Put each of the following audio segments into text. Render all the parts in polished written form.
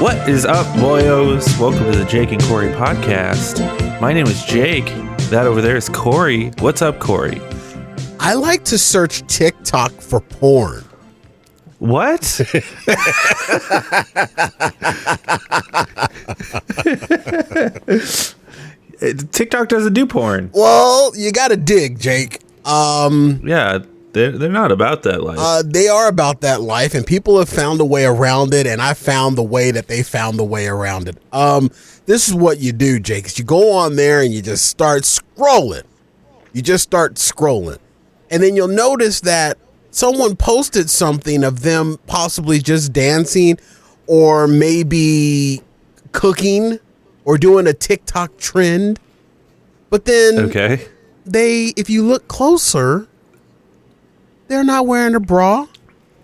What is up, boyos? Welcome to the Jake and Cory Podcast. My name is Jake. That over there is Cory. What's up, Cory? I like to search TikTok for porn. What? TikTok doesn't do porn. Well, you got to dig, Jake. Yeah, they're not about that life. They are about that life, and people have found a way around it, and I found the way that they found the way around it. This is what you do, Jake, is you go on there and you just start scrolling. And then you'll notice that someone posted something of them possibly just dancing or maybe cooking or doing a TikTok trend. But then if you look closer, they're not wearing a bra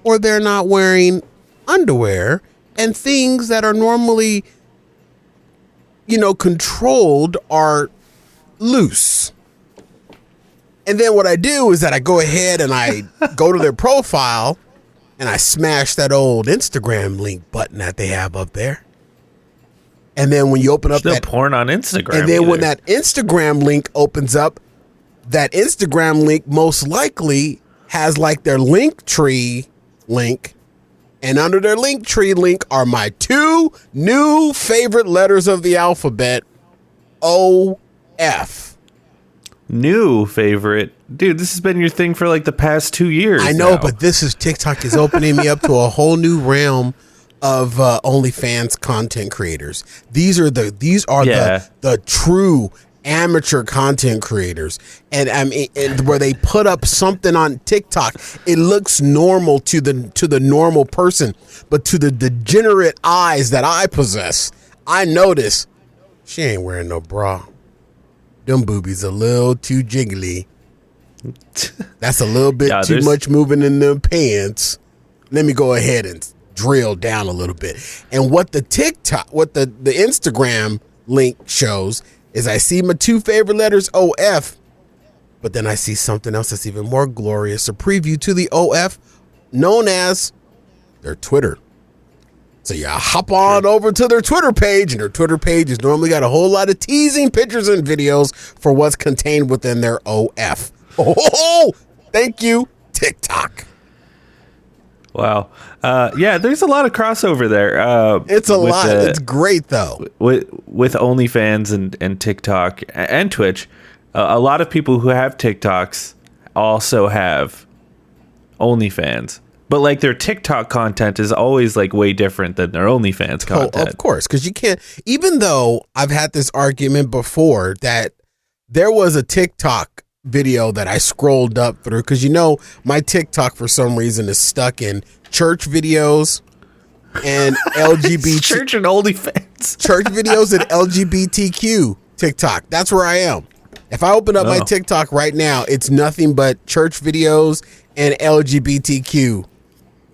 or they're not wearing underwear, and things that are normally, controlled are loose. And then what I do is that I go ahead and I go to their profile and I smash that old Instagram link button that they have up there. And then when you open up There's no porn on Instagram. And then when that Instagram link opens up, that Instagram link most likely has like their Linktree link. And under their Linktree link are my two new favorite letters of the alphabet, OF. New favorite? Dude, this has been your thing for like the past 2 years. I know, now. but TikTok is opening me up to a whole new realm of OnlyFans content creators. These are the true amateur content creators, and I mean, where they put up something on TikTok, it looks normal to the normal person, but to the degenerate eyes that I possess, I notice she ain't wearing no bra. Them boobies a little too jiggly. That's a little bit too much moving in them pants. Let me go ahead and drill down a little bit. And what the Instagram link shows is I see my two favorite letters, OF, but then I see something else that's even more glorious, a preview to the OF known as their Twitter. So you hop on over to their Twitter page, and their Twitter page has normally got a whole lot of teasing pictures and videos for what's contained within their OF. Oh, thank you, TikTok. Wow. Yeah, there's a lot of crossover there. It's a lot. It's great, though. With OnlyFans and TikTok and Twitch, a lot of people who have TikToks also have OnlyFans. But like their TikTok content is always like way different than their OnlyFans content. Oh, of course, because you can't, even though I've had this argument before that there was a TikTok video that I scrolled up through, because my TikTok for some reason is stuck in church videos and LGBT church and OnlyFans church videos and LGBTQ TikTok. That's where I am. If I open up my TikTok right now, it's nothing but church videos and LGBTQ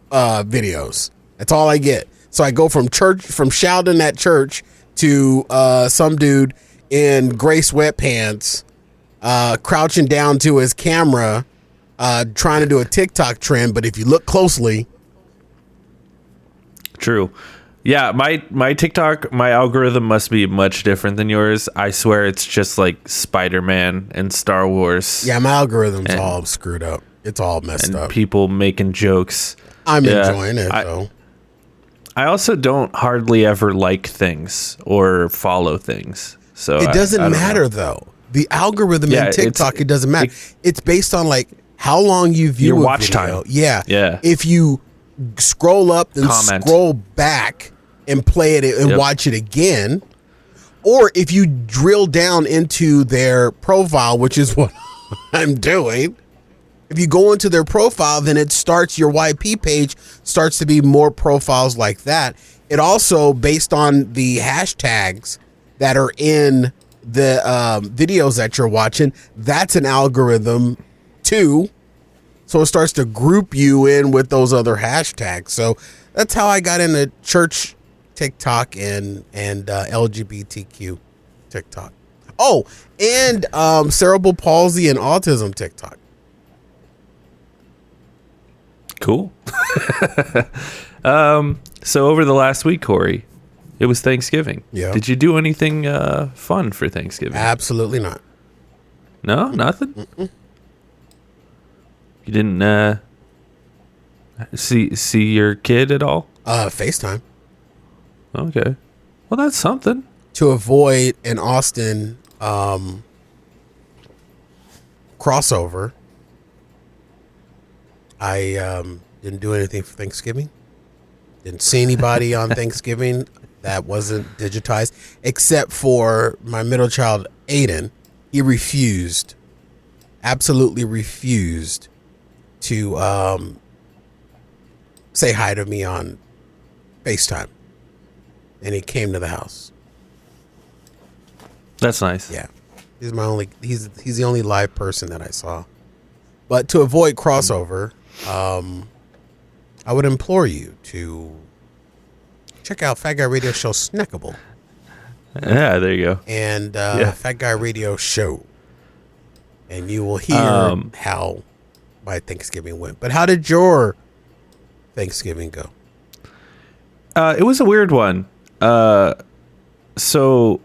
videos. That's all I get. So I go from shouting at church to some dude in gray sweatpants crouching down to his camera, trying to do a TikTok trend. But if you look closely, true. Yeah, my TikTok, my algorithm must be much different than yours. I swear it's just like Spider-Man and Star Wars. Yeah, my algorithm's all screwed up. It's all messed up. People making jokes. I'm enjoying it, though. I also don't hardly ever like things or follow things. So it doesn't matter, though. The algorithm in TikTok, it doesn't matter. It's based on like how long you view your a watch video. time. Yeah. If you scroll up and scroll back and play it and watch it again, or if you drill down into their profile, which is what I'm doing. If you go into their profile, then it starts, your YP page starts to be more profiles like that. It also, based on the hashtags that are in the videos that you're watching, that's an algorithm too. So it starts to group you in with those other hashtags. So that's how I got into church TikTok and LGBTQ TikTok. Oh, and cerebral palsy and autism TikTok. Cool. So over the last week, Cory, It was Thanksgiving. Yeah. Did you do anything fun for Thanksgiving? Absolutely not. No, nothing. Mm-mm. You didn't see your kid at all? FaceTime. Okay. Well, that's something. To avoid an Austin crossover, I didn't do anything for Thanksgiving. Didn't see anybody on Thanksgiving that wasn't digitized, except for my middle child, Aiden. He refused, absolutely refused to say hi to me on FaceTime. And he came to the house. That's nice. Yeah. He's the only live person that I saw. But to avoid crossover, I would implore you to check out Fat Guy Radio Show Snackable. Yeah, there you go. And Fat Guy Radio Show. And you will hear how my Thanksgiving went. But how did your Thanksgiving go? It was a weird one. So,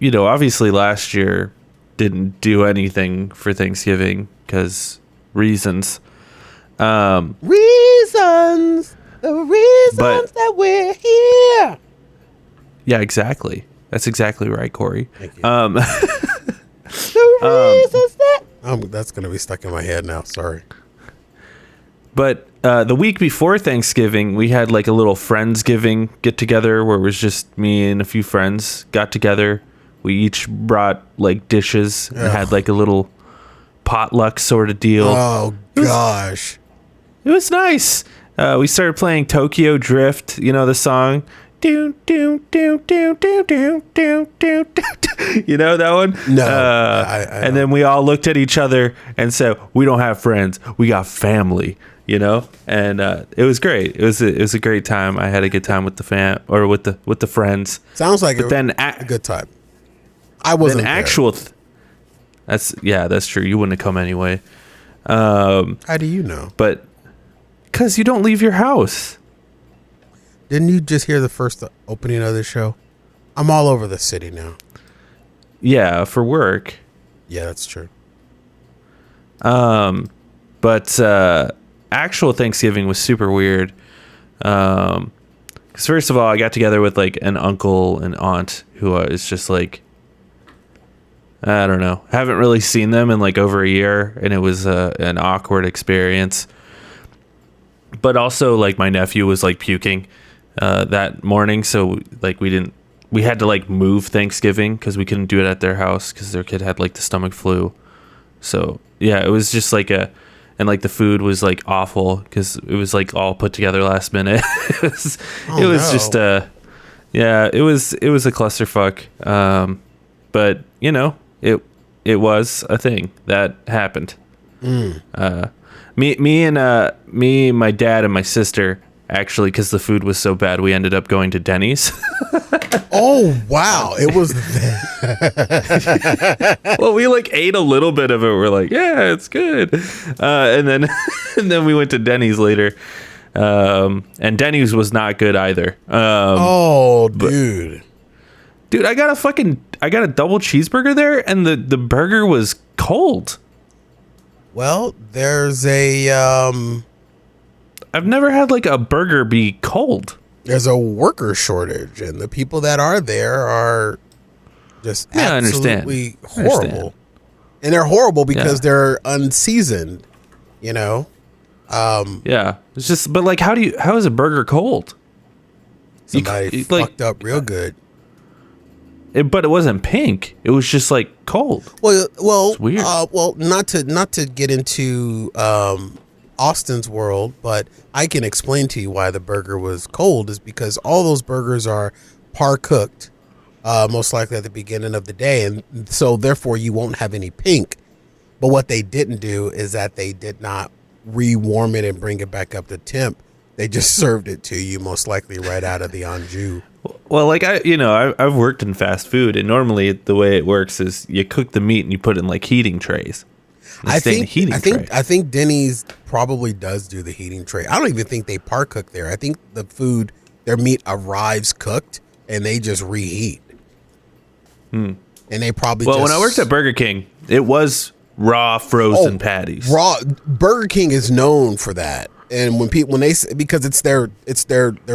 obviously last year didn't do anything for Thanksgiving because reasons. The reasons that we're here. Yeah, exactly. That's exactly right, Corey. Thank you. The reasons that... that's going to be stuck in my head now. Sorry. But the week before Thanksgiving, we had like a little Friendsgiving get together where it was just me and a few friends got together. We each brought like dishes and had like a little potluck sort of deal. Oh, gosh. It was nice. We started playing Tokyo Drift, the song. Do, do, do, do, do, do, do, do, do. You know that one? No. And then we all looked at each other and said, "We don't have friends. We got family." And it was great. It was a great time. I had a good time with the with the friends. Sounds like a good time. I wasn't there. That's true. You wouldn't have come anyway. How do you know? But because you don't leave your house. Didn't you just hear the first opening of the show? I'm all over the city now. Yeah, for work. Yeah, that's true. But actual Thanksgiving was super weird. Because first of all, I got together with like an uncle and aunt who is just like, I don't know, haven't really seen them in like over a year, and it was an awkward experience. But also, like, my nephew was like puking that morning, so like we had to like move Thanksgiving because we couldn't do it at their house because their kid had like the stomach flu. So yeah, it was just like and like the food was like awful because it was like all put together last minute. It was just it was a clusterfuck. But it was a thing that happened. Me, my dad, and my sister, actually, because the food was so bad, we ended up going to Denny's. Oh, wow. It was well, we like ate a little bit of it. We're like, yeah, it's good. And then we went to Denny's later. And Denny's was not good either. Dude, I got a double cheeseburger there, and the burger was cold. Well, there's a I've never had like a burger be cold. There's a worker shortage, and the people that are there are just absolutely horrible. And they're horrible because they're unseasoned, Yeah. It's just, but like, how is a burger cold? Somebody fucked up real good. But it wasn't pink. It was just like cold. Well, it's weird. Not to get into Austin's world, but I can explain to you why the burger was cold is because all those burgers are par cooked, most likely at the beginning of the day, and so therefore you won't have any pink. But what they didn't do is that they did not rewarm it and bring it back up to temp. They just served it to you, most likely right out of the anjou. Well, like I've worked in fast food, and normally the way it works is you cook the meat and you put it in like heating trays. I think Denny's probably does do the heating tray. I don't even think they par cook there. I think their meat arrives cooked and they just reheat. And they probably when I worked at Burger King, it was raw frozen patties. Raw Burger King is known for that. And when they say, because it's their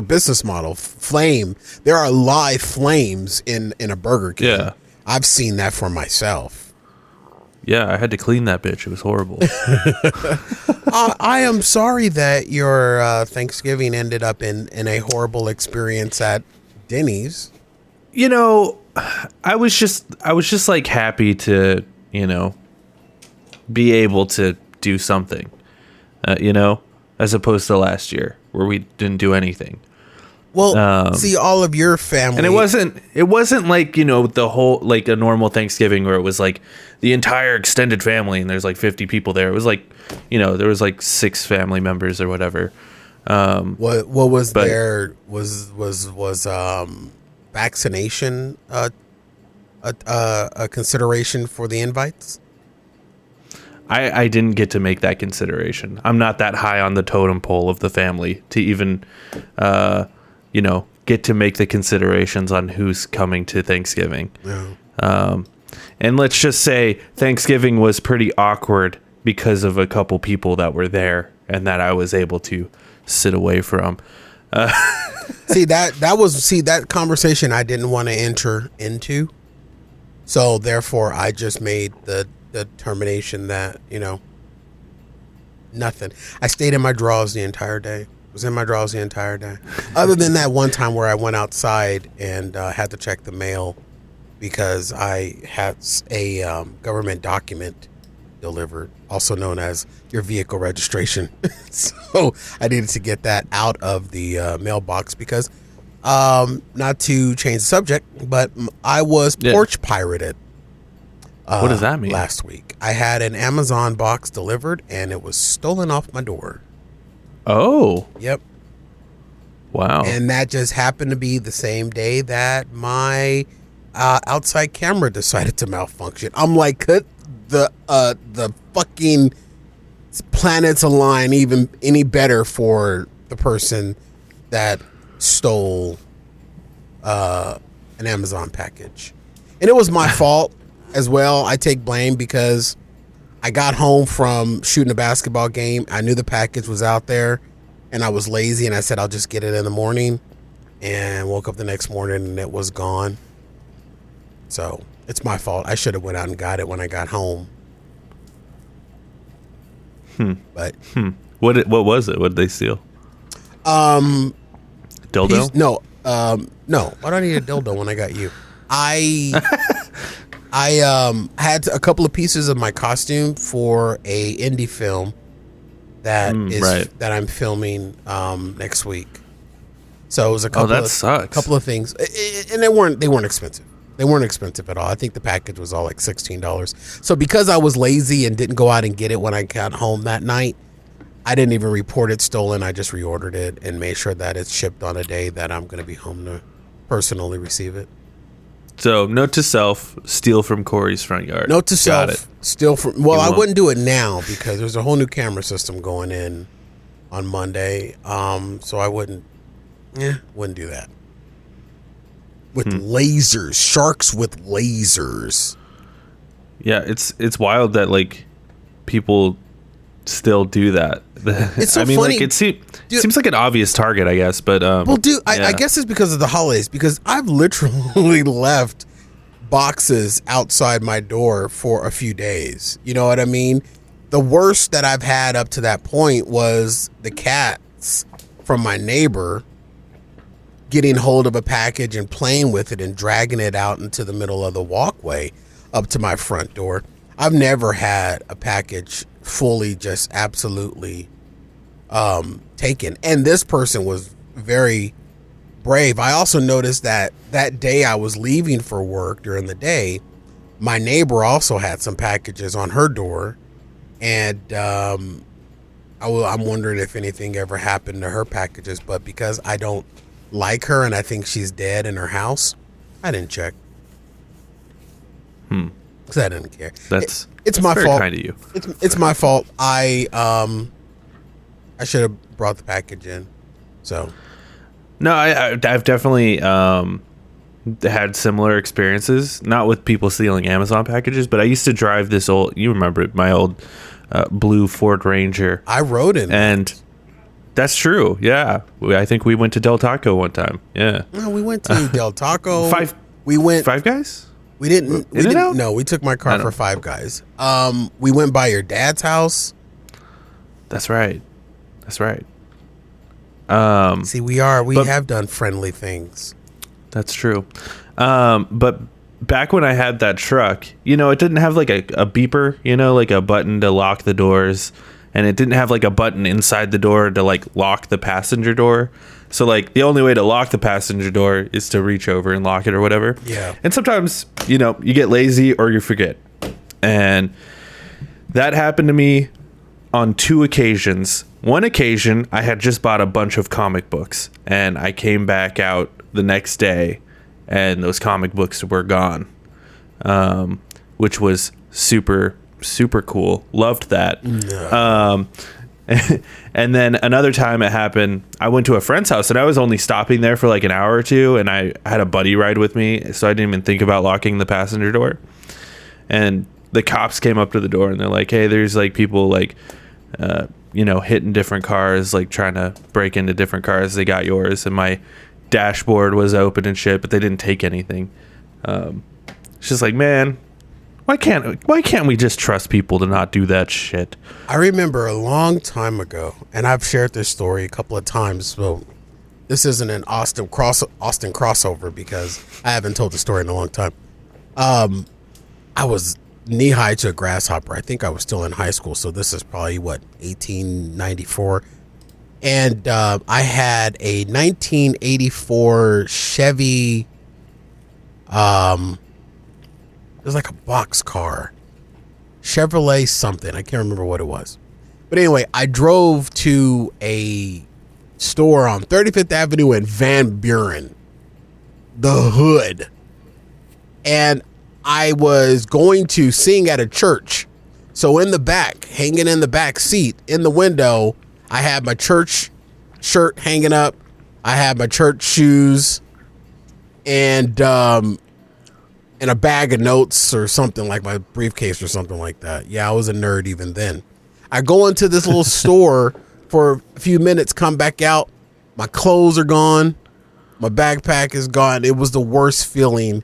business model, flame. There are live flames in a Burger King. Yeah, I've seen that for myself. Yeah, I had to clean that bitch. It was horrible. I am sorry that your Thanksgiving ended up in a horrible experience at Denny's. You know, I was just like happy to, you know, be able to do something, you know, as opposed to last year where we didn't do anything. Well, see, all of your family, and it wasn't like, you know, the whole, like a normal Thanksgiving where it was like the entire extended family and there's like 50 people there. It was like, you know, there was like 6 family members or whatever. What was there was vaccination a consideration for the invites? I didn't get to make that consideration. I'm not that high on the totem pole of the family to even, you know, get to make the considerations on who's coming to Thanksgiving. Yeah. And let's just say Thanksgiving was pretty awkward because of a couple people that were there and that I was able to sit away from. that conversation I didn't want to enter into. So therefore I just made the determination that, you know, nothing. I stayed in my drawers the entire day. Was in my drawers the entire day. Other than that one time where I went outside and had to check the mail because I had a government document delivered, also known as your vehicle registration. So I needed to get that out of the mailbox because, not to change the subject, but I was porch pirated. What does that mean? Last week, I had an Amazon box delivered and it was stolen off my door. Oh. Yep. Wow. And that just happened to be the same day that my outside camera decided to malfunction. I'm like, could the fucking planets align even any better for the person that stole an Amazon package? And it was my fault as well. I take blame because I got home from shooting a basketball game. I knew the package was out there and I was lazy and I said, I'll just get it in the morning, and woke up the next morning and it was gone. So it's my fault. I should have went out and got it when I got home. But what was it? What did they steal? Dildo? No. No. Why do I need a dildo when I got you? I had a couple of pieces of my costume for a indie film that that I'm filming next week. So it was a couple of things, and they weren't expensive. They weren't expensive at all. I think the package was all like $16. So because I was lazy and didn't go out and get it when I got home that night, I didn't even report it stolen. I just reordered it and made sure that it's shipped on a day that I'm going to be home to personally receive it. So, note to self, steal from Cory's front yard. Note to self, steal from... Well, I wouldn't do it now because there's a whole new camera system going in on Monday. So I wouldn't do that. With lasers. Sharks with lasers. Yeah, it's wild that, like, people still do that. It's so funny. Like, it seems like an obvious target, I guess, but well, dude, I guess it's because of the holidays, because I've literally left boxes outside my door for a few days. You know what I mean? The worst that I've had up to that point was the cats from my neighbor getting hold of a package and playing with it and dragging it out into the middle of the walkway up to my front door. I've never had a package fully just absolutely taken, and this person was very brave. I also noticed that day I was leaving for work during the day, my neighbor also had some packages on her door, and I'm wondering if anything ever happened to her packages, but because I don't like her and I think she's dead in her house, I didn't check. Because I didn't care. It's my fault. Kind of you. It's my fault. I should have brought the package in. So no, I've definitely had similar experiences, not with people stealing Amazon packages, but I used to drive this old, you remember it, my old blue Ford Ranger. I rode it. And that's true. Yeah. I think we went to Del Taco one time. Yeah. No, we went to Del Taco. Five Guys? We didn't. No, we took my car for Five Guys. We went by your dad's house. That's right. See, we have done friendly things. That's true. But back when I had that truck, it didn't have like a beeper, like a button to lock the doors, and it didn't have like a button inside the door to like lock the passenger door. So like the only way to lock the passenger door is to reach over and lock it or whatever. Yeah. And sometimes, you get lazy or you forget. And that happened to me on 2 occasions. One occasion, I had just bought a bunch of comic books, and I came back out the next day, and those comic books were gone, which was super, super cool. Loved that. No. And then another time it happened, I went to a friend's house, and I was only stopping there for like an hour or two, and I had a buddy ride with me, so I didn't even think about locking the passenger door. And the cops came up to the door, and they're like, hey, there's like people like hitting different cars, like trying to break into different cars. They got yours, and my dashboard was open and shit, but they didn't take anything. It's just like, man, why can't we just trust people to not do that shit? I remember a long time ago, and I've shared this story a couple of times, so this isn't an Austin crossover because I haven't told the story in a long time. I was knee high to a grasshopper. I think I was still in high school, so this is probably 1894. And I had a 1984 Chevy. It was like a box car, Chevrolet something. I can't remember what it was. But anyway, I drove to a store on 35th Avenue in Van Buren, the hood, and I was going to sing at a church. So in the back, hanging in the back seat, in the window, I had my church shirt hanging up. I had my church shoes and a bag of notes or something, like my briefcase or something like that. Yeah, I was a nerd even then. I go into this little store for a few minutes, come back out. My clothes are gone. My backpack is gone. It was the worst feeling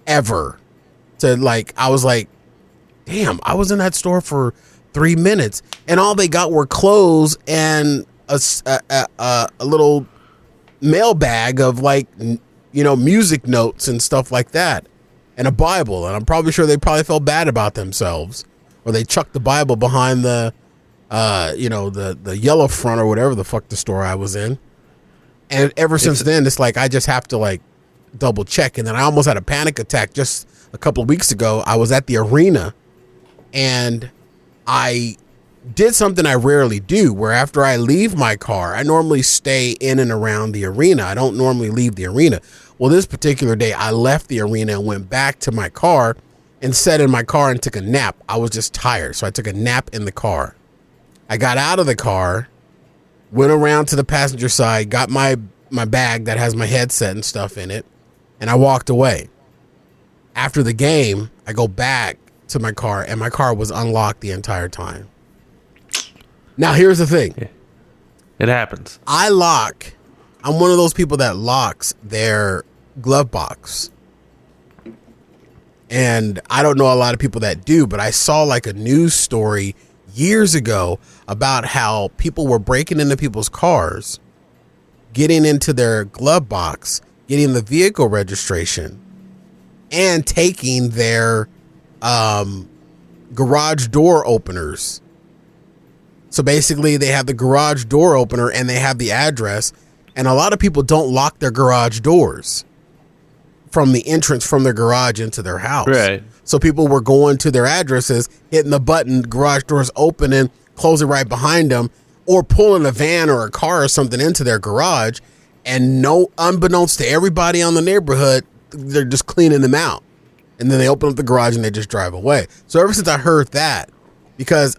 ever. I was like, damn, I was in that store for 3 minutes and all they got were clothes and a little mail bag of music notes and stuff like that, and a Bible. And I'm probably sure they probably felt bad about themselves, or they chucked the Bible behind the yellow front or whatever the fuck the store I was in. And ever since then, it's like I just have to double check. And then I almost had a panic attack just a couple of weeks ago. I was at the arena and I did something I rarely do, where after I leave my car, I normally stay in and around the arena. I don't normally leave the arena. Well, this particular day, I left the arena and went back to my car and sat in my car and took a nap. I was just tired, so I took a nap in the car. I got out of the car, went around to the passenger side, got my bag that has my headset and stuff in it, and I walked away. After the game, I go back to my car, and my car was unlocked the entire time. Now, here's the thing. It happens. I'm one of those people that locks their glove box. And I don't know a lot of people that do, but I saw a news story years ago about how people were breaking into people's cars, getting into their glove box, getting the vehicle registration, and taking their garage door openers. So basically they have the garage door opener and they have the address, and a lot of people don't lock their garage doors from the entrance from their garage into their house. Right. So people were going to their addresses, hitting the button, garage doors opening, closing right behind them, or pulling a van or a car or something into their garage, and unbeknownst to everybody on the neighborhood, they're just cleaning them out. And then they open up the garage and they just drive away. So ever since I heard that, because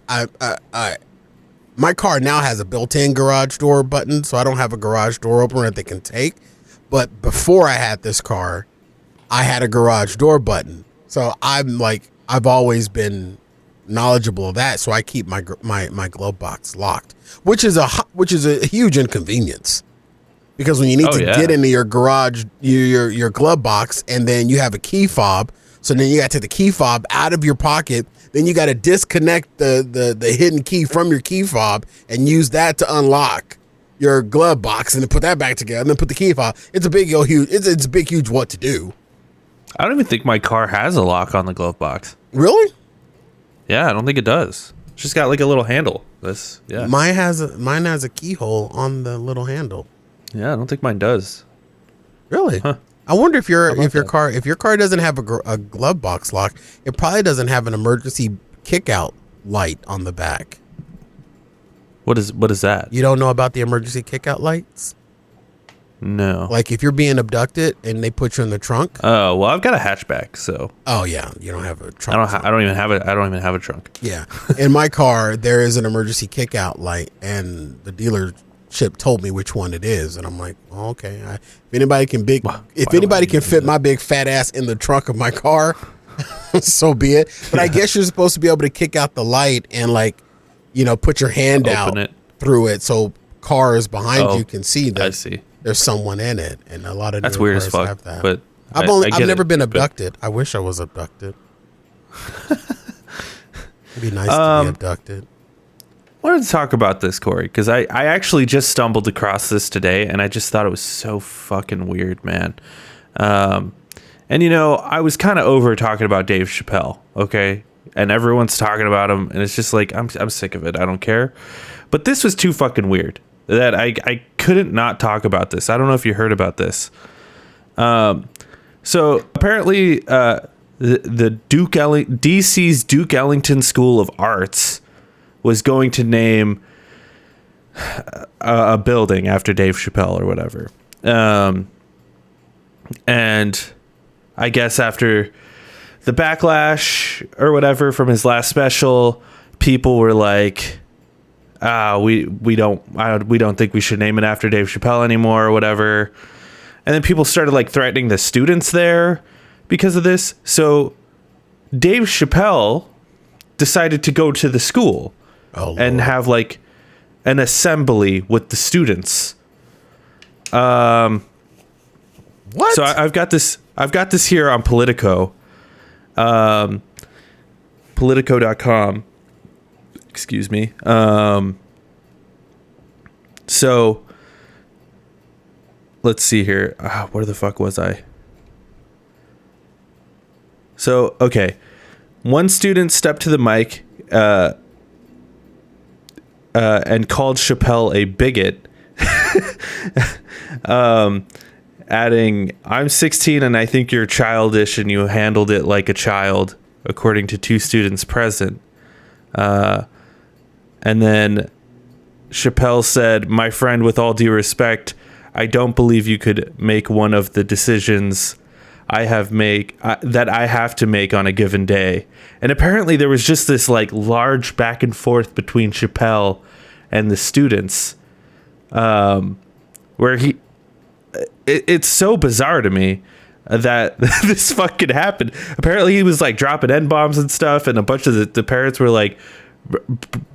my car now has a built-in garage door button, so I don't have a garage door opener that they can take. But before I had this car, I had a garage door button. So I've always been knowledgeable of that. So I keep my glove box locked, which is a huge inconvenience. Because when you need to get into your garage, your glove box, and then you have a key fob, so then you got to take the key fob out of your pocket. Then you got to disconnect the hidden key from your key fob and use that to unlock your glove box, and then put that back together, and then put the key fob. It's a big, huge. It's a big, huge what to do. I don't even think my car has a lock on the glove box. Really? Yeah, I don't think it does. It's just got like a little handle. Mine has a keyhole on the little handle. Yeah, I don't think mine does. Really? Huh. I wonder if your car doesn't have a glove box lock, it probably doesn't have an emergency kick out light on the back. What is that? You don't know about the emergency kick out lights? No. Like if you're being abducted and they put you in the trunk? Oh, well, I've got a hatchback, so. Oh yeah, you don't have a trunk. I don't even have a trunk. Yeah. In my car, there is an emergency kick out light, and the dealership told me which one it is, and I'm like, oh, okay. If anybody can fit my big fat ass in the trunk of my car, so be it. But I guess you're supposed to be able to kick out the light and put your hand out through it, so cars behind you can see that. I see. There's someone in it, and a lot of that's weird as fuck. Have that. But I've never been abducted. I wish I was abducted. It'd be nice to be abducted. I wanted to talk about this, Cory, because I actually just stumbled across this today, and I just thought it was so fucking weird, man. And I was kind of over talking about Dave Chappelle, okay? And everyone's talking about him, and it's just like, I'm sick of it. I don't care. But this was too fucking weird that I couldn't not talk about this. I don't know if you heard about this. So apparently the DC's Duke Ellington School of Arts was going to name a building after Dave Chappelle or whatever. And I guess after the backlash or whatever from his last special, people were like, we don't think we should name it after Dave Chappelle anymore or whatever. And then people started threatening the students there because of this. So Dave Chappelle decided to go to the school and have an assembly with the students. What? So I've got this here on Politico. Politico.com. Excuse me. So let's see here. Where the fuck was I? So, okay. One student stepped to the mic and called Chappelle a bigot, adding, "I'm 16 and I think you're childish and you handled it like a child," according to two students present. And then Chappelle said, "My friend, with all due respect, I don't believe you could make one of the decisions that I have to make on a given day." And apparently there was just this large back and forth between Chappelle and the students, where it's so bizarre to me that this fucking happened. Apparently he was dropping N-bombs and stuff, and a bunch of the parents were like,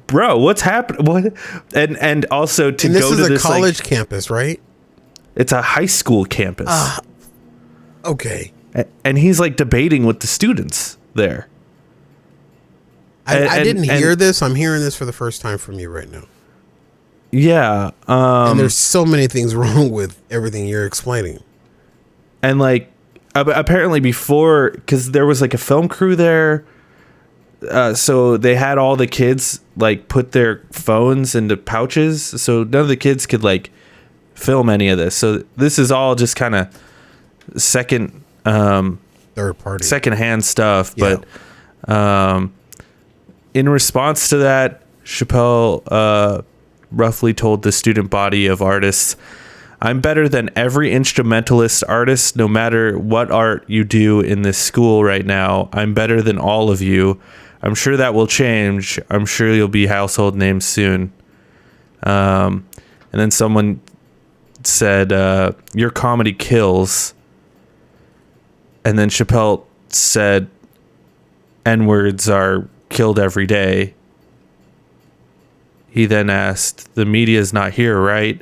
"Bro, what's happening?" What? And also to go to this is a college campus, right? It's a high school campus. Okay. And he's debating with the students there. I didn't hear this. I'm hearing this for the first time from you right now. Yeah. And there's so many things wrong with everything you're explaining. And apparently before, because there was a film crew there. So they had all the kids put their phones into pouches. So none of the kids could film any of this. So this is all just kind of third party, secondhand stuff. Yeah. But in response to that, Chappelle roughly told the student body of artists, "I'm better than every instrumentalist artist, no matter what art you do in this school right now. I'm better than all of you. I'm sure that will change. I'm sure you'll be household names soon." And then someone said, your comedy kills. And then Chappelle said, N-words are killed every day. He then asked, the media's not here, right?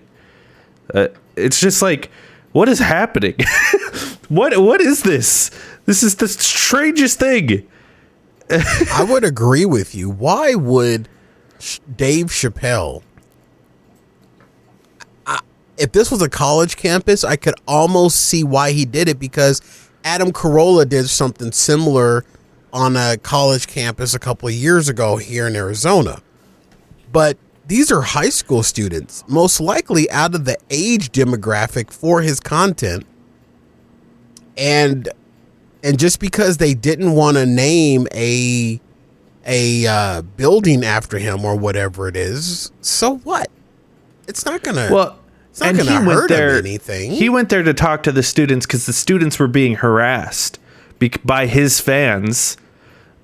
It's just like, what is happening? What is this? This is the strangest thing. I would agree with you. Why would Dave Chappelle, if this was a college campus, I could almost see why he did it, because Adam Carolla did something similar on a college campus a couple of years ago here in Arizona. But these are high school students, most likely out of the age demographic for his content. And just because they didn't want to name a building after him or whatever it is, so what? It's not gonna. Well, it's not gonna hurt him anything. He went there to talk to the students because the students were being harassed by his fans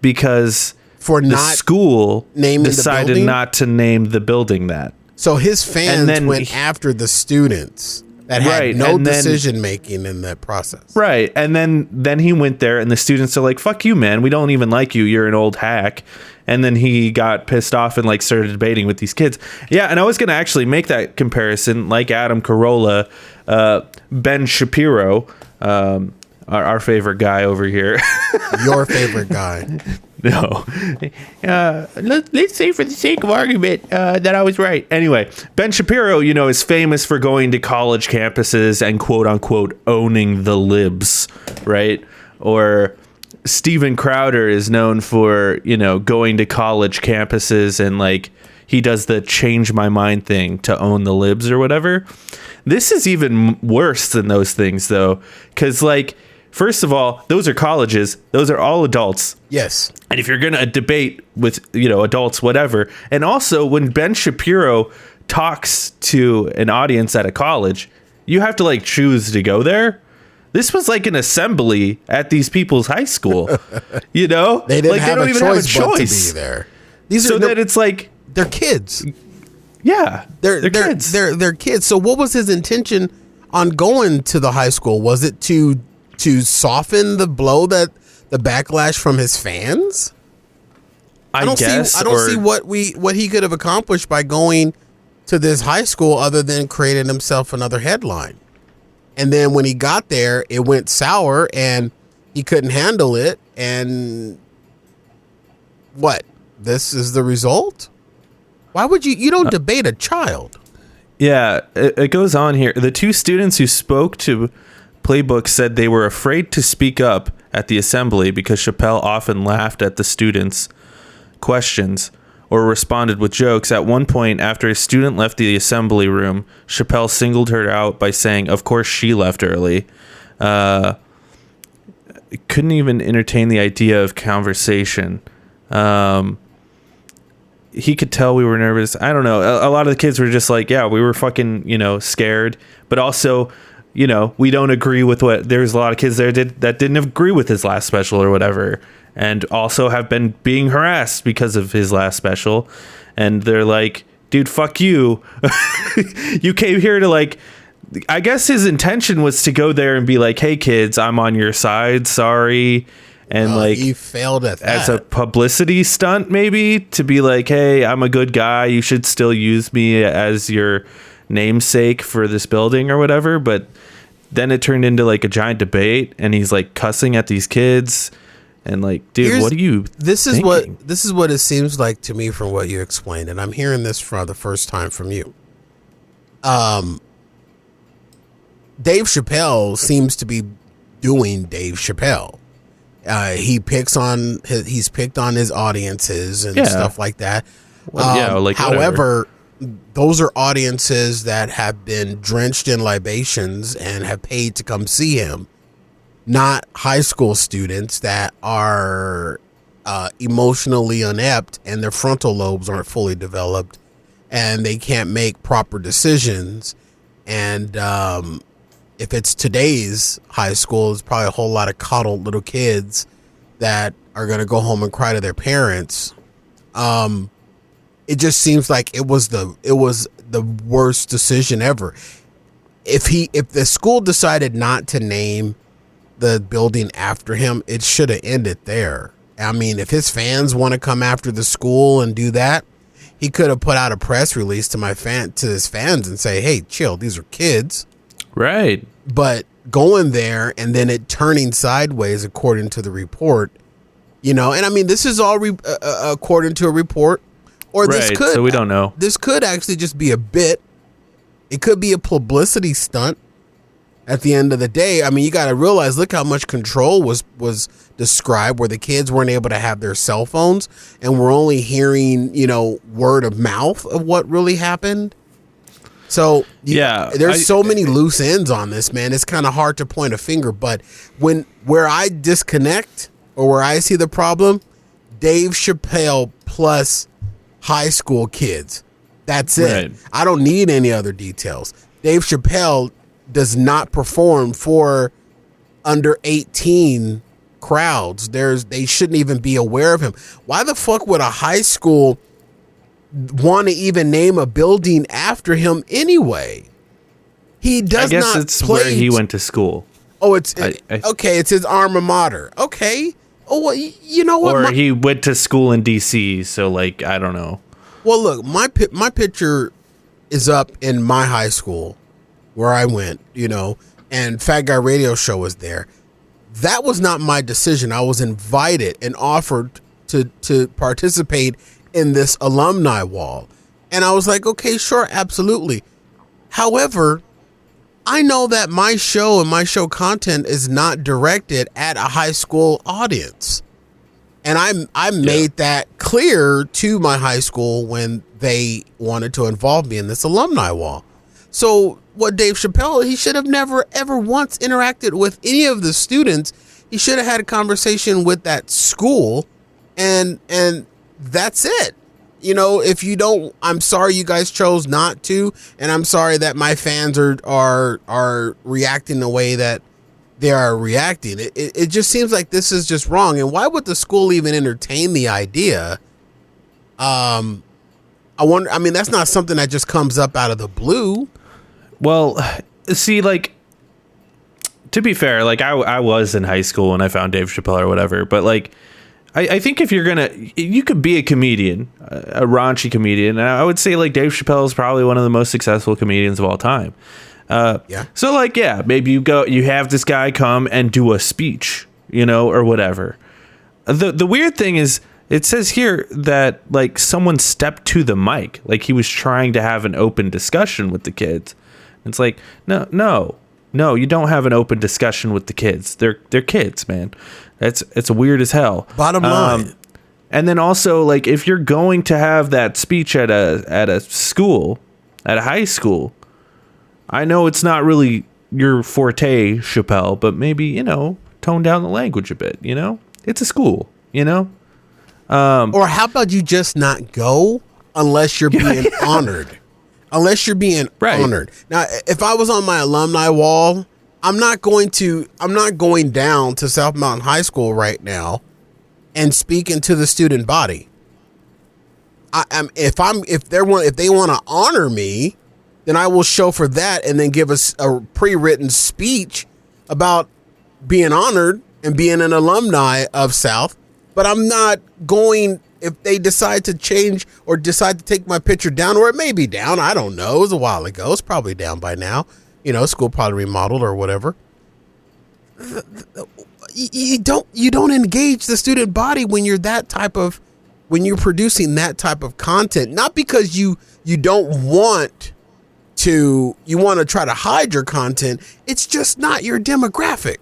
because for the school decided the not to name the building that. So his fans went after the students that had no decision making in that process. Right. And then he went there and the students are like, fuck you, man. We don't even like you. You're an old hack. And then he got pissed off and like started debating with these kids. Yeah. And I was going to actually make that comparison, like Adam Carolla, Ben Shapiro, our favorite guy over here. Your favorite guy. No. Let's say for the sake of argument that I was right. Anyway, Ben Shapiro, is famous for going to college campuses and quote unquote owning the libs, right? Or Steven Crowder is known for, going to college campuses and like he does the change my mind thing to own the libs or whatever. This is even worse than those things though, because like, first of all, those are colleges. Those are all adults. Yes. And if you're going to debate with, adults, whatever. And also, when Ben Shapiro talks to an audience at a college, you have to, like, choose to go there. This was like an assembly at these people's high school. They didn't like, have, they don't a even choice have a choice but to be there. That it's like... They're kids. Yeah. They're kids. They're kids. So what was his intention on going to the high school? Was it to soften the blow, that the backlash from his fans? I don't see what he could have accomplished by going to this high school other than creating himself another headline. And then when he got there, it went sour and he couldn't handle it. And what? This is the result? Why would you don't debate a child? Yeah, it goes on here. The two students who spoke to Playbook said they were afraid to speak up at the assembly because Chappelle often laughed at the students' questions or responded with jokes. At one point, after a student left the assembly room, Chappelle singled her out by saying, of course she left early. Couldn't even entertain the idea of conversation. He could tell we were nervous. I don't know. A lot of the kids were just like, yeah, we were fucking, scared. But also, we don't agree with there's a lot of kids there that didn't agree with his last special or whatever. And also have been being harassed because of his last special. And they're like, dude, fuck you. You came here to like, I guess his intention was to go there and be like, hey kids, I'm on your side. Sorry. And like he failed at that. As a publicity stunt, maybe to be like, hey, I'm a good guy. You should still use me as your namesake for this building or whatever. But then it turned into like a giant debate and he's like cussing at these kids. And like, dude, what are you thinking? This is what it seems like to me from what you explained, and I'm hearing this for the first time from you. Dave Chappelle seems to be doing Dave Chappelle. He's picked on his audiences and stuff like that. Well, however, those are audiences that have been drenched in libations and have paid to come see him. Not high school students that are emotionally inept and their frontal lobes aren't fully developed and they can't make proper decisions. And if it's today's high school, it's probably a whole lot of coddled little kids that are going to go home and cry to their parents. It just seems like it was the worst decision ever. if the school decided not to name the building after him, it should have ended there. I mean, if his fans want to come after the school and do that, he could have put out a press release to his fans and say, "Hey, chill, these are kids." Right. But going there and then it turning sideways, according to the report, and I mean, this is all according to a report, or this could. So we don't know. This could actually just be a bit. It could be a publicity stunt. At the end of the day, I mean, you got to realize, look how much control was described, where the kids weren't able to have their cell phones and we're only hearing, word of mouth of what really happened. So there's so many loose ends on this, man. It's kind of hard to point a finger, but where I disconnect or where I see the problem, Dave Chappelle plus high school kids. That's it. Right. I don't need any other details. Dave Chappelle does not perform for under 18 crowds. They shouldn't even be aware of him. Why the fuck would a high school want to even name a building after him anyway? He does not. I guess it's where he went to school. Oh, okay. It's his alma mater. Okay. Oh, well, you know what? Or he went to school in DC. So, I don't know. Well, look, my picture is up in my high school where I went, and Fat Guy Radio Show was there. That was not my decision. I was invited and offered to participate in this alumni wall. And I was like, okay, sure, absolutely. However, I know that my show and my show content is not directed at a high school audience. And I made that clear to my high school when they wanted to involve me in this alumni wall. So what Dave Chappelle, he should have never, ever once interacted with any of the students. He should have had a conversation with that school and that's it. If you don't, I'm sorry you guys chose not to. And I'm sorry that my fans are reacting the way that they are reacting. It just seems like this is just wrong. And why would the school even entertain the idea? I wonder, that's not something that just comes up out of the blue. Well, see, to be fair, I was in high school when I found Dave Chappelle or whatever, but I think if you could be a comedian, a raunchy comedian, and I would say Dave Chappelle is probably one of the most successful comedians of all time. So maybe you have this guy come and do a speech, or whatever. The weird thing is, it says here that someone stepped to the mic, he was trying to have an open discussion with the kids. It's no, you don't have an open discussion with the kids. They're kids, man. It's weird as hell. Bottom line. And then also, if you're going to have that speech at a school, at a high school, I know it's not really your forte, Chappelle, but maybe, tone down the language a bit, It's a school, Or how about you just not go unless you're being honored? Unless you're being honored. Now, if I was on my alumni wall, I'm not going down to South Mountain High School right now and speaking to the student body. If they want to honor me, then I will show for that and then give us a pre-written speech about being honored and being an alumni of South. But I'm not going, if they decide to change or decide to take my picture down, or it may be down, I don't know. It was a while ago. It's probably down by now. School probably remodeled or whatever. You don't engage the student body when you're producing that type of content. Not because you don't want to, you want to try to hide your content. It's just not your demographic.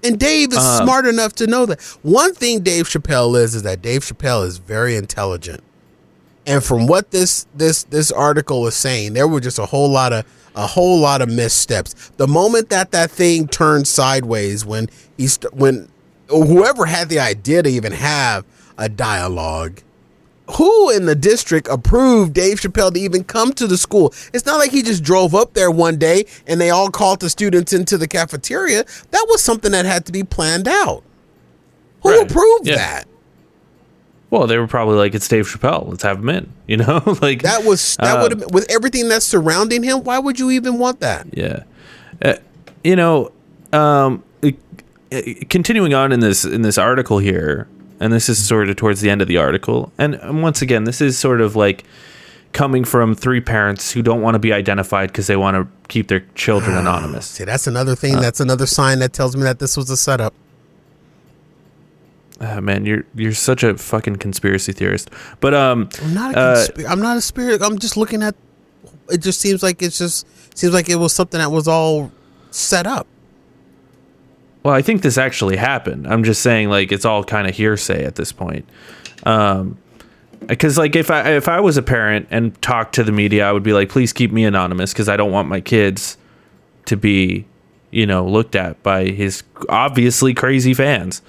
And Dave is smart enough to know that. One thing Dave Chappelle is that Dave Chappelle is very intelligent. And from what this article is saying, there were just a whole lot of missteps. The moment that thing turned sideways, when whoever had the idea to even have a dialogue, who in the district approved Dave Chappelle to even come to the school? It's not like he just drove up there one day and they all called the students into the cafeteria. That was something that had to be planned out. Who approved that? Well, they were probably like, it's Dave Chappelle. Let's have him in. You know, like that would have, with everything that's surrounding him. Why would you even want that? Yeah, you know, continuing on in this article here, and this is sort of towards the end of the article, and once again, this is sort of like coming from three parents who don't want to be identified because they want to keep their children anonymous. See, that's another thing. That's another sign that tells me that this was a setup. Man, you're such a fucking conspiracy theorist. But I'm not a spirit. I'm just looking at. It just seems like it was something that was all set up. Well, I think this actually happened. I'm just saying, like, it's all kind of hearsay at this point. Because, like, if I was a parent and talked to the media, I would be like, please keep me anonymous because I don't want my kids to be, you know, looked at by his obviously crazy fans.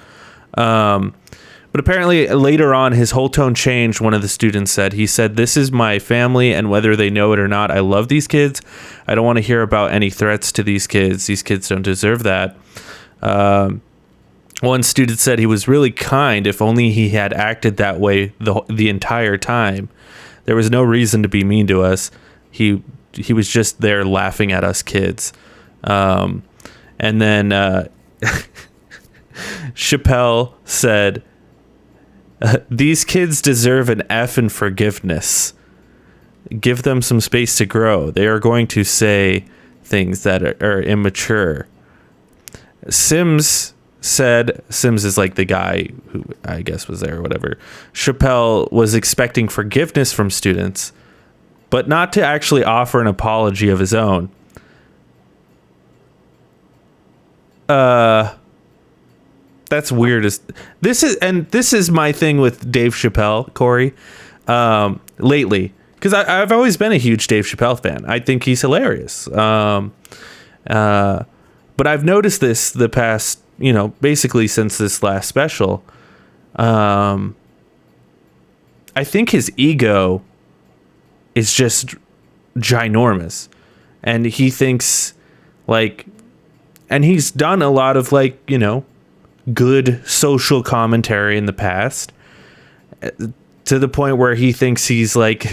But apparently later on, his whole tone changed. One of the students said, he said, "This is my family, and whether they know it or not, I love these kids. I don't want to hear about any threats to these kids. These kids don't deserve that." One student said he was really kind. If only he had acted that way the entire time. There was no reason to be mean to us. He was just there laughing at us kids. And then Chappelle said, "These kids deserve an F in forgiveness. Give them some space to grow. They are going to say things that are immature." Sims is like the guy who I guess was there or whatever. Chappelle was expecting forgiveness from students, but not to actually offer an apology of his own. That's weird. This is my thing with Dave Chappelle, Cory, lately, because I've always been a huge Dave Chappelle fan. I think he's hilarious. But I've noticed this the past, you know, basically since this last special. I think his ego is just ginormous, and he thinks like, and he's done a lot of, like, you know, good social commentary in the past, to the point where he thinks he's like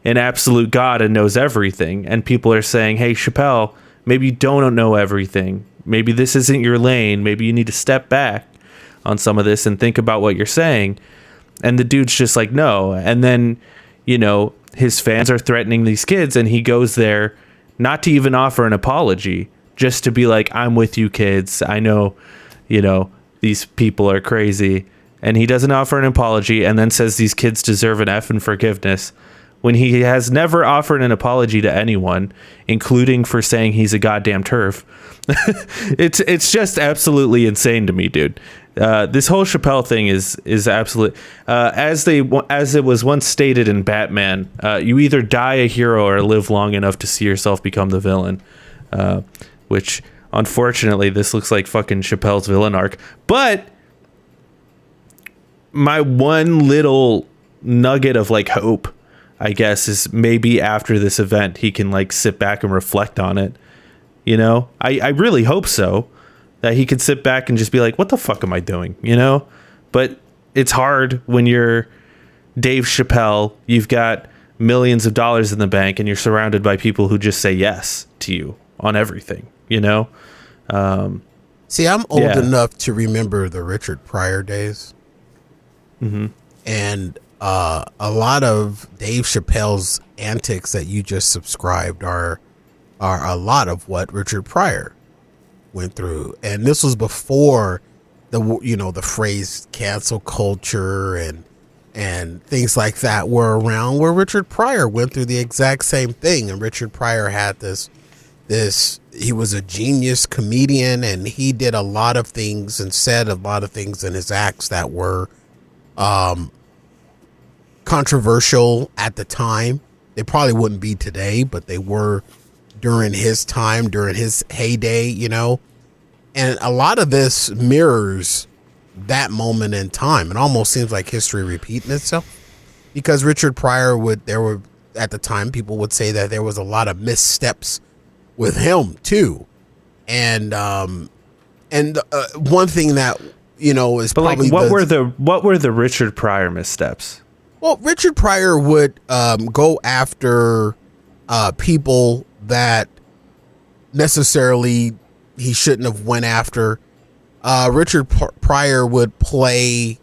an absolute god and knows everything. And people are saying, "Hey, Chappelle, maybe you don't know everything. Maybe this isn't your lane. Maybe you need to step back on some of this and think about what you're saying." And the dude's just like, no. And then, you know, his fans are threatening these kids, and he goes there not to even offer an apology, just to be like, "I'm with you, kids. I know, you know, these people are crazy." And he doesn't offer an apology, and then says these kids deserve an F in forgiveness, when he has never offered an apology to anyone, including for saying he's a goddamn TERF. It's just absolutely insane to me, dude. This whole Chappelle thing is absolute. As it was once stated in Batman, you either die a hero or live long enough to see yourself become the villain. Which, unfortunately, this looks like fucking Chappelle's villain arc. But my one little nugget of, like, hope, I guess, is maybe after this event he can, like, sit back and reflect on it. You know, I really hope so, that he could sit back and just be like, what the fuck am I doing? You know, but it's hard when you're Dave Chappelle. You've got millions of dollars in the bank, and you're surrounded by people who just say yes to you on everything, you know? See, I'm old enough to remember the Richard Pryor days. Mm-hmm. And a lot of Dave Chappelle's antics that you just subscribed are a lot of what Richard Pryor went through. And this was before the phrase cancel culture and things like that were around, where Richard Pryor went through the exact same thing. And Richard Pryor had this he was a genius comedian, and he did a lot of things and said a lot of things in his acts that were controversial at the time. They probably wouldn't be today, but they were during his time, during his heyday, you know. And a lot of this mirrors that moment in time. It almost seems like history repeating itself, because Richard Pryor at the time, people would say that there was a lot of missteps with him too. And one thing that, is but probably what were the Richard Pryor missteps? Well, Richard Pryor would go after people that necessarily he shouldn't have went after. Richard Pryor would play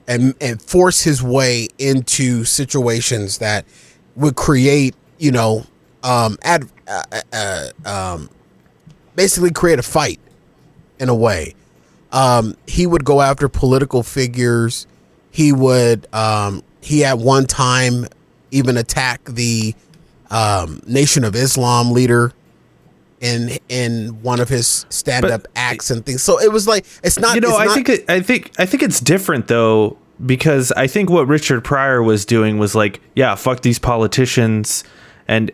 and force his way into situations that would create, basically create a fight in a way. He would go after political figures. He would, he at one time even attacked the Nation of Islam leader in one of his stand-up acts and things. So it was like, it's not, I think it's different though, because I think what Richard Pryor was doing was like, yeah, fuck these politicians and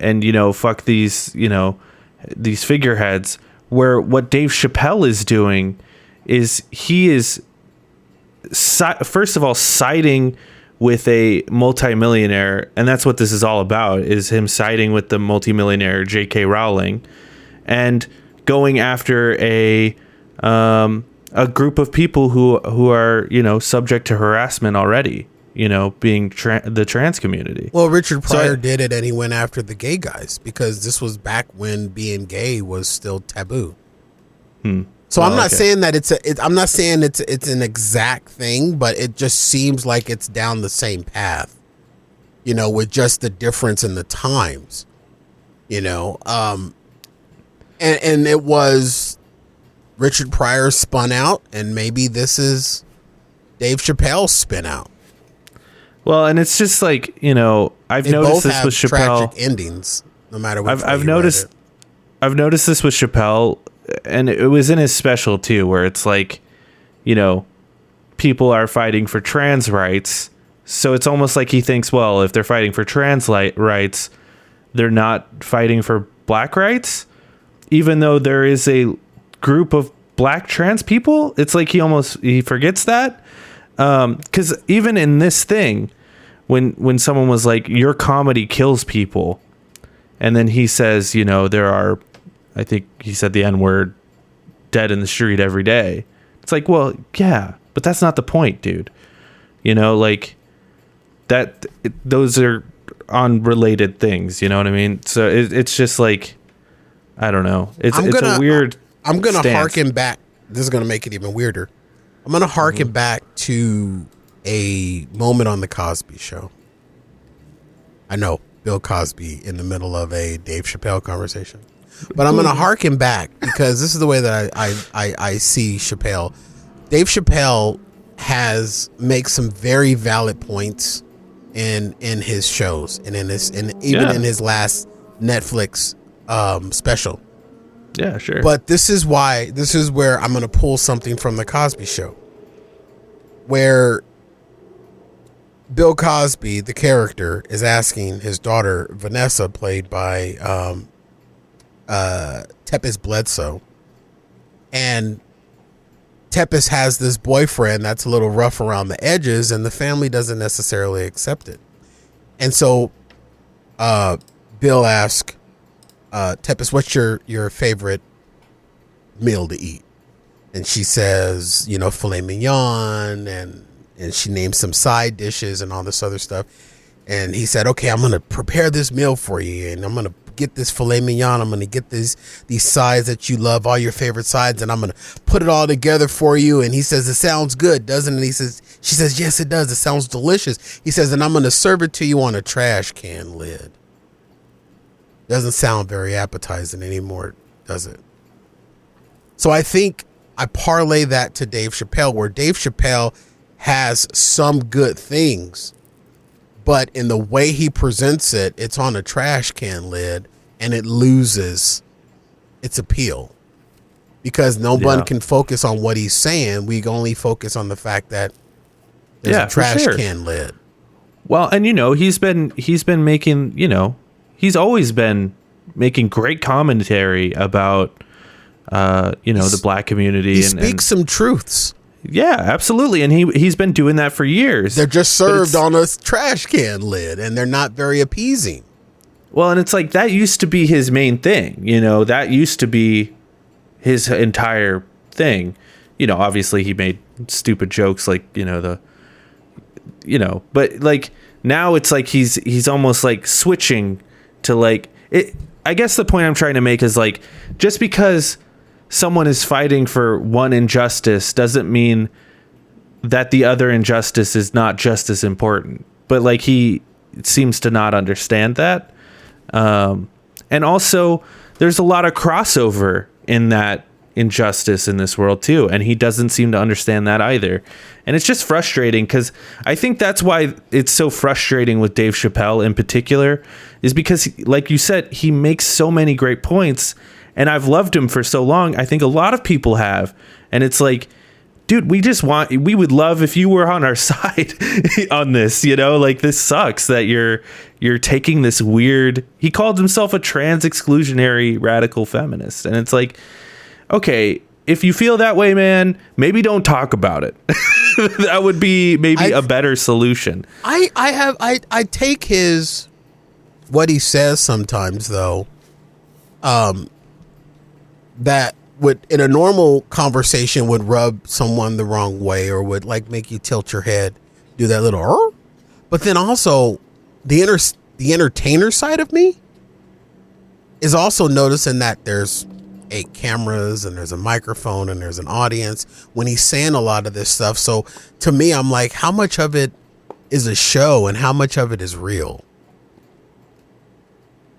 fuck these, these figureheads, where what Dave Chappelle is doing is he is first of all siding with a multimillionaire, and that's what this is all about, is him siding with the multimillionaire J.K. Rowling and going after a group of people who are, subject to harassment already, being the trans community. Well, Richard Pryor did it, and he went after the gay guys because this was back when being gay was still taboo. So I'm not saying that I'm not saying it's an exact thing, but it just seems like it's down the same path, with just the difference in the times, and it was Richard Pryor spun out, and maybe this is Dave Chappelle's spin out. Well, and it's just like, I've noticed this with Chappelle. Tragic endings, no matter what. I've noticed this with Chappelle. And it was in his special too, where it's like, people are fighting for trans rights. So it's almost like he thinks, well, if they're fighting for trans rights, they're not fighting for black rights, even though there is a group of black trans people. It's like he forgets that. 'Cause even in this thing, when someone was like, your comedy kills people. And then he says, there are, I think he said the N-word, dead in the street every day. It's like, well, yeah, but that's not the point, dude. Those are unrelated things. You know what I mean? So it's just like, I don't know. It's a weird. I'm going to harken back. This is going to make it even weirder. I'm going to harken back to a moment on the Cosby Show. I know, Bill Cosby in the middle of a Dave Chappelle conversation. But I'm going to harken back because this is the way that I see Chappelle. Dave Chappelle makes some very valid points in his shows and in his last Netflix special. Yeah, sure. But this is where I'm going to pull something from the Cosby Show, where Bill Cosby, the character, is asking his daughter Vanessa, played by Tepes Bledsoe, and Tepes has this boyfriend that's a little rough around the edges, and the family doesn't necessarily accept it. And so Bill asks Tepes, what's your favorite meal to eat? And she says, filet mignon, and she names some side dishes and all this other stuff. And he said, okay, I'm going to prepare this meal for you, and I'm going to get this filet mignon. I'm going to get these sides that you love, all your favorite sides, and I'm going to put it all together for you. And he says, it sounds good, doesn't it? She says, yes, it does. It sounds delicious. He says, and I'm going to serve it to you on a trash can lid. Doesn't sound very appetizing anymore, does it? So I think I parlay that to Dave Chappelle, where Dave Chappelle has some good things, but in the way he presents it, it's on a trash can lid, and it loses its appeal because no one can focus on what he's saying. We only focus on the fact that there's a trash can lid. Well, and he's been making, he's always been making great commentary about, the black community. He speaks some truths. Yeah, absolutely. And he's been doing that for years. They're just served on a trash can lid, and they're not very appeasing. Well, and it's like that used to be his main thing. That used to be his entire thing. Obviously he made stupid jokes like, but like now it's like he's almost like switching to like it. I guess the point I'm trying to make is like, just because someone is fighting for one injustice doesn't mean that the other injustice is not just as important. But like, he seems to not understand that. And also there's a lot of crossover in that injustice in this world too, and he doesn't seem to understand that either. And it's just frustrating, because I think that's why it's so frustrating with Dave Chappelle in particular, is because, like you said, he makes so many great points, and I've loved him for so long. I think a lot of people have, and it's like, dude, we would love if you were on our side on this, like, this sucks that you're taking this weird, he called himself a trans exclusionary radical feminist, and it's like, okay, if you feel that way, man, maybe don't talk about it. That would be maybe a better solution. I take what he says sometimes, though, that would, in a normal conversation, would rub someone the wrong way, or would like make you tilt your head, do that little, but then also the entertainer side of me is also noticing that there's 8 cameras and there's a microphone and there's an audience when he's saying a lot of this stuff. So to me, I'm like, how much of it is a show and how much of it is real?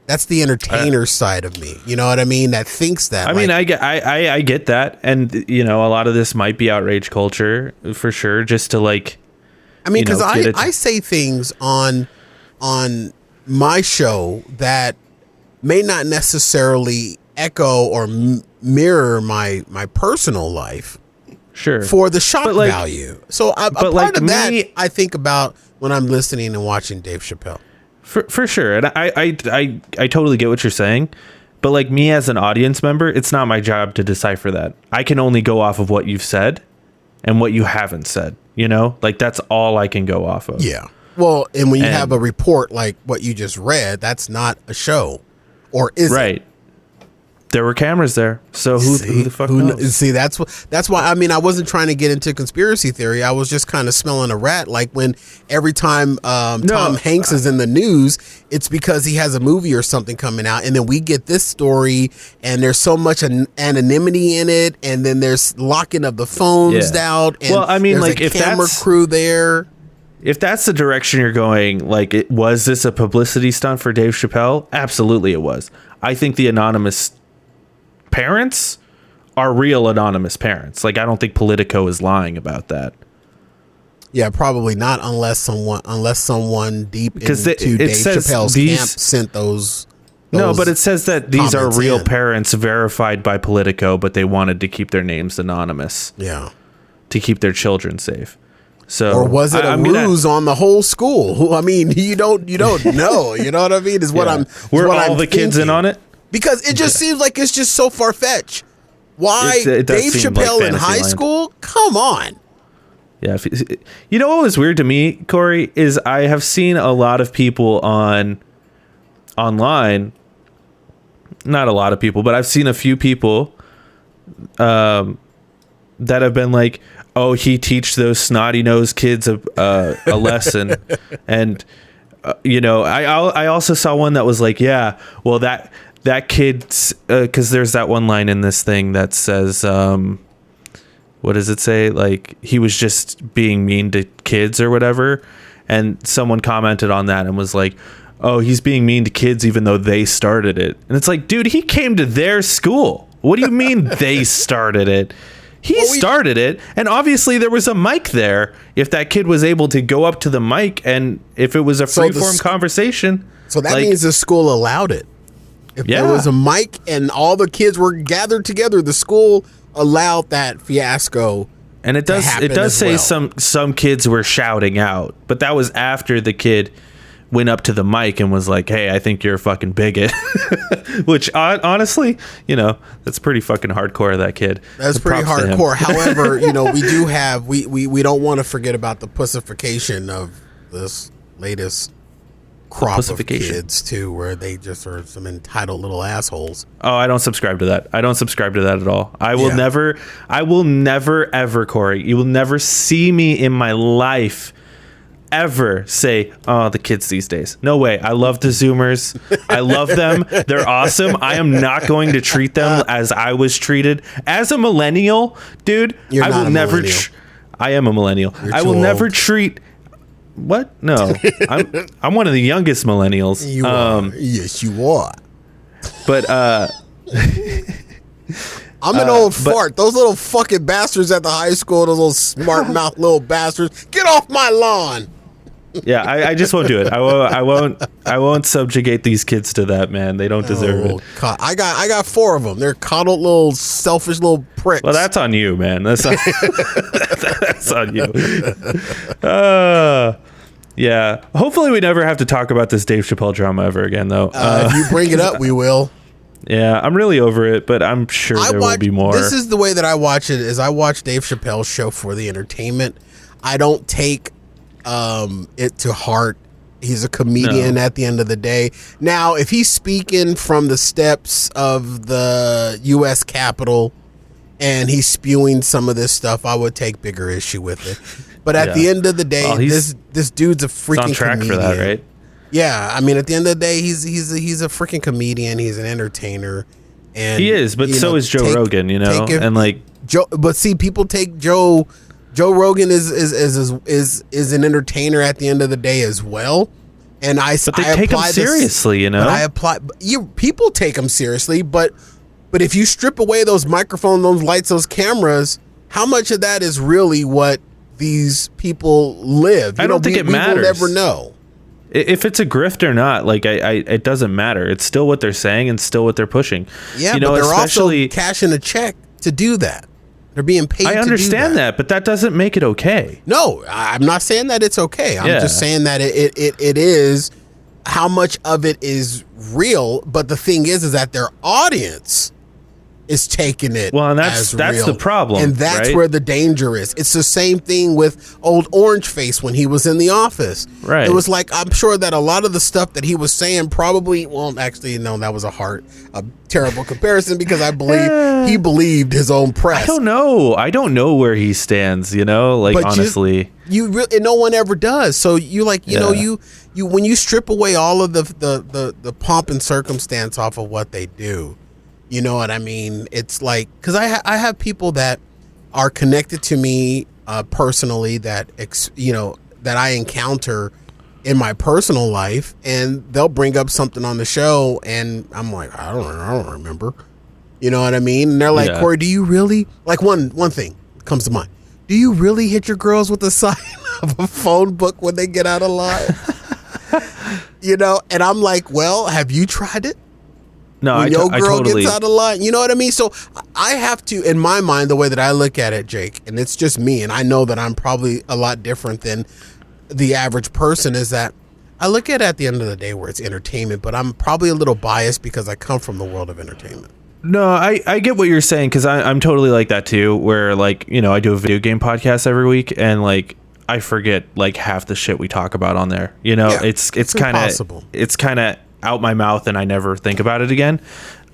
That's the entertainer side of me. You know what I mean? That thinks that. I mean, I get that. And, a lot of this might be outrage culture for sure. Just to like, I mean, because I say things on my show that may not necessarily echo or mirror my personal life, sure, for the shock value. So a part of that I think about when I'm listening and watching Dave Chappelle, for sure. And I totally get what you're saying, but like, me as an audience member, it's not my job to decipher that. I can only go off of what you've said and what you haven't said, like, that's all I can go off of. Yeah, well, and when you have a report like what you just read, that's not a show, or is right it? There were cameras there, so who the fuck knows? See, that's why. I mean, I wasn't trying to get into conspiracy theory. I was just kind of smelling a rat. Like, when every time Tom Hanks is in the news, it's because he has a movie or something coming out, and then we get this story, and there's so much anonymity in it, and then there's locking of the phones out. And well, I mean, like, a camera crew there. If that's the direction you're going, like, was this a publicity stunt for Dave Chappelle? Absolutely, it was. I think the anonymous parents are real anonymous parents. Like, I don't think Politico is lying about that. Yeah, probably not, unless someone deep into Dave Chappelle's camp sent those. No, but it says that these are real parents verified by Politico, but they wanted to keep their names anonymous. Yeah, to keep their children safe. So, or was it a ruse on the whole school? I mean, you don't know. You know what I mean? Is what I'm. Were all the kids in on it? Because it just seems like it's just so far-fetched. Why Dave Chappelle like in high school? Come on. Yeah. You know what was weird to me, Cory, is I have seen a lot of people online. Not a lot of people, but I've seen a few people that have been like, oh, he teach those snotty-nosed kids a lesson. And, I also saw one that was like, yeah, well, that kid's, because there's that one line in this thing that says, what does it say? Like, he was just being mean to kids or whatever. And someone commented on that and was like, oh, he's being mean to kids even though they started it. And it's like, dude, he came to their school. What do you mean they started it? He started it, and obviously there was a mic there. If that kid was able to go up to the mic, and if it was a free-form conversation. So that means the school allowed it. If there was a mic and all the kids were gathered together, the school allowed that fiasco. And it does say some kids were shouting out, but that was after the kid went up to the mic and was like, hey, I think you're a fucking bigot. Which, honestly, that's pretty fucking hardcore of that kid. That's pretty hardcore. However, we do have, we don't want to forget about the pussification of this latest crop of kids too, where they just are some entitled little assholes. Oh, I don't subscribe to that. I don't subscribe to that at all. I will never ever, Corey, you will never see me in my life ever say, oh, the kids these days. No way. I love the Zoomers. I love them. They're awesome. I am not going to treat them as I was treated as a millennial, dude. You're not a millennial. I am a millennial. I will never treat. What? No, I'm one of the youngest millennials. You are. Yes, you are. But I'm an old fart. Those little fucking bastards at the high school, those little smart mouth little bastards, get off my lawn. Yeah, I just won't do it. I won't subjugate these kids to that, man. They don't deserve it. God. I got 4 of them. They're coddled little selfish little pricks. Well, that's on you, man. That's on, that's on you. Yeah. Hopefully we never have to talk about this Dave Chappelle drama ever again, though. If you bring it up, we will. Yeah, I'm really over it, but I'm sure there will be more. This is the way that I watch it, is I watch Dave Chappelle's show for the entertainment. I don't take it to heart. He's a comedian at the end of the day. Now, if he's speaking from the steps of the U.S. Capitol and he's spewing some of this stuff, I would take bigger issue with it. But at the end of the day, this dude's a freaking on track comedian. For that, right? Yeah, I mean, at the end of the day, he's a freaking comedian. He's an entertainer, and he is. But so is Joe Rogan, and like Joe. But see, people take Joe Rogan is an entertainer at the end of the day as well. And but they take him seriously, people take him seriously, but if you strip away those microphones, those lights, those cameras, how much of that is really what these people live? I don't think it matters. We'll never know. If it's a grift or not, like it doesn't matter. It's still what they're saying and still what they're pushing. Yeah, but they're also cashing a check to do that. They're being paid. I understand that, but that doesn't make it okay. No, I'm not saying that it's okay. I'm just saying that it is. How much of it is real? But the thing is that their audience is taking it. Well, and that's the problem, and that's where the danger is. It's the same thing with old Orange Face when he was in The Office. Right. It was like, I'm sure that a lot of the stuff that he was saying probably, well, actually, no, that was a terrible comparison because I believe he believed his own press. I don't know where he stands. But honestly, and no one ever does. So you you when you strip away all of the pomp and circumstance off of what they do. You know what I mean? It's like, because I have people that are connected to me personally that I encounter in my personal life, and they'll bring up something on the show, and I'm like, I don't remember. You know what I mean? And they're like, Corey, do you really, like, one thing comes to mind? Do you really hit your girls with the sign of a phone book when they get out of line? And I'm like, well, have you tried it? No, when your girl totally gets out of line, you know what I mean? So I have to, in my mind, the way that I look at it, Jake, and it's just me, and I know that I'm probably a lot different than the average person, is that I look at it at the end of the day where it's entertainment, but I'm probably a little biased because I come from the world of entertainment. No, I get what you're saying, because I'm totally like that too, where like, I do a video game podcast every week, and like I forget like half the shit we talk about on there. It's kind of out my mouth and I never think about it again.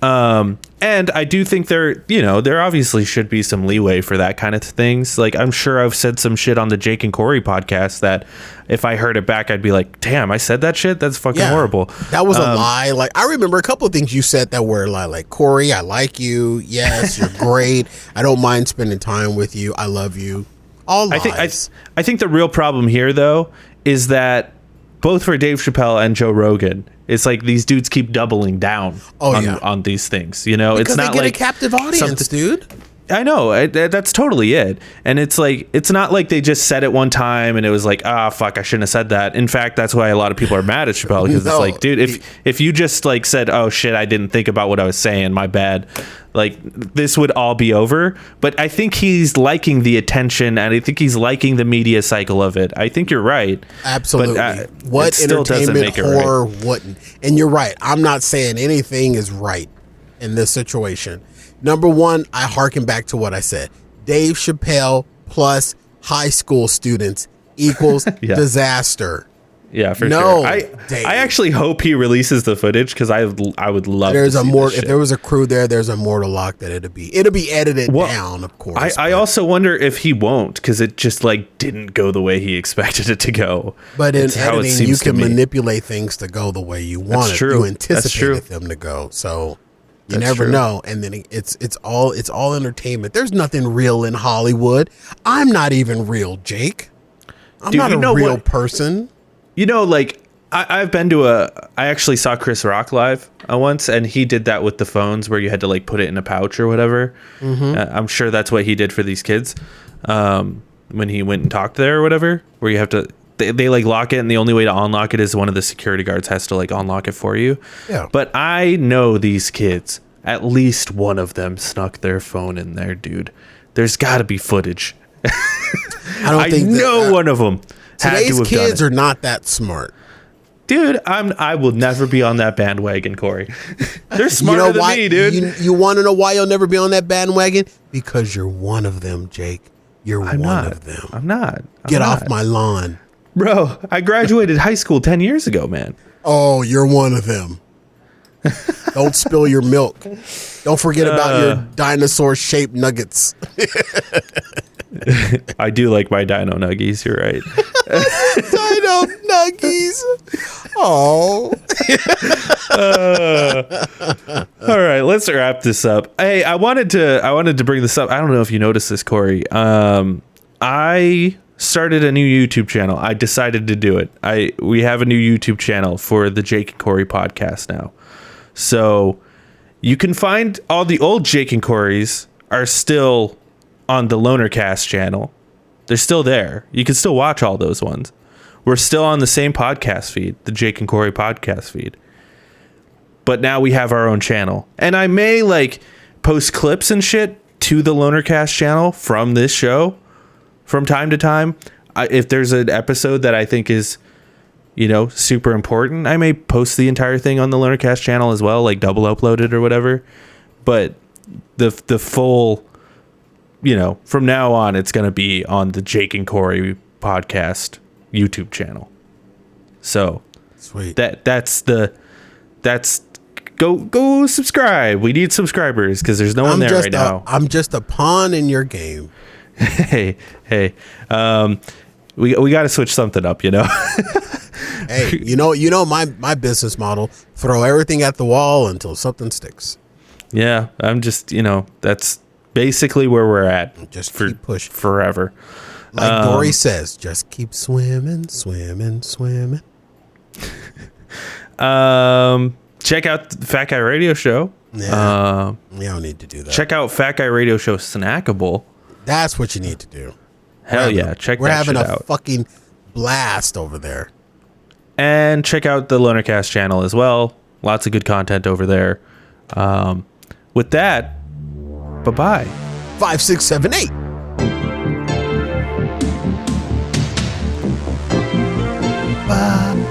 And I do think there obviously should be some leeway for that kind of things. Like, I'm sure I've said some shit on the Jake and Cory podcast that if I heard it back, I'd be like, damn, I said that shit. That's fucking horrible. That was a lie. Like, I remember a couple of things you said that were like, Cory, I like you. Yes, you're great. I don't mind spending time with you. I love you. All lies. I think the real problem here though is that both for Dave Chappelle and Joe Rogan, it's like these dudes keep doubling down on these things. Because it's not they get like a captive audience, dude. I know. That's totally it. And it's like, it's not like they just said it one time and it was like, fuck, I shouldn't have said that. In fact, that's why a lot of people are mad at Chappelle, because it's like, dude, if you just like said, oh shit, I didn't think about what I was saying, my bad, like this would all be over. But I think he's liking the attention, and I think he's liking the media cycle of it. I think you're right. Absolutely. But, what entertainment horror wouldn't? And you're right. I'm not saying anything is right in this situation. Number one, I harken back to what I said. Dave Chappelle plus high school students equals disaster. Yeah, for No, sure. I actually hope he releases the footage because I would love. There's to a see more. this If shit. there was a crew there, there's a mortal lock that it'll be edited down, of course. I also wonder if he won't because it just like didn't go the way he expected it to go. But in It's how it editing, you seems to can me. manipulate things to go the way you want That's it. true. You That's true. anticipated them to go, so you That's never true. know. And then it's all entertainment. There's nothing real in Hollywood. I'm not even real, Jake. I'm Dude, not you a know real what? person. You know, like I've been to I actually saw Chris Rock live once, and he did that with the phones where you had to like put it in a pouch or whatever. I'm sure that's what he did for these kids when he went and talked there or whatever, where you have to they like lock it, and the only way to unlock it is one of the security guards has to like unlock it for you. Yeah. But I know these kids, at least one of them snuck their phone in there, dude. There's got to be footage. I don't one of them had to today's have done kids it. are not that smart. Dude, I will never be on that bandwagon, Corey. They're smarter than why? me, dude. You want to know why you'll never be on that bandwagon? Because you're one of them, Jake. You're I'm one not. of them. I'm not. Get I'm off not. my lawn. Bro, I graduated high school 10 years ago, man. Oh, you're one of them. Don't spill your milk. Don't forget about your dinosaur-shaped nuggets. I do like my dino nuggies, you're right. Dino nuggies. Oh. All right, let's wrap this up. Hey, I wanted to bring this up. I don't know if you noticed this, Corey. I started a new YouTube channel. I decided to do it. We have a new YouTube channel for the Jake and Cory podcast now. So you can find all the old Jake and Corys are still on the Lonercast channel. They're still there. You can still watch all those ones. We're still on the same podcast feed, the Jake and Cory podcast feed. But now we have our own channel. And I may like post clips and shit to the Lonercast channel from this show from time to time. If there's an episode that I think is, super important, I may post the entire thing on the Lonercast channel as well, like double upload it or whatever. But the full, from now on, it's going to be on the Jake and Cory podcast YouTube channel. So Sweet. that's go subscribe. We need subscribers because there's no one there right now. I'm just a pawn in your game. Hey, we got to switch something up, Hey, my business model, throw everything at the wall until something sticks. Yeah, I'm just, that's basically where we're at. Just keep pushing. Forever. Like Dory says, just keep swimming, swimming, swimming. Check out the Fat Guy Radio Show. Yeah, you don't need to do that. Check out Fat Guy Radio Show Snackable. That's what you need to do. Hell yeah, check that shit out. We're having a fucking blast over there. And check out the Lonercast channel as well. Lots of good content over there. With that, bye-bye. 5, 6, 7, 8. Bye.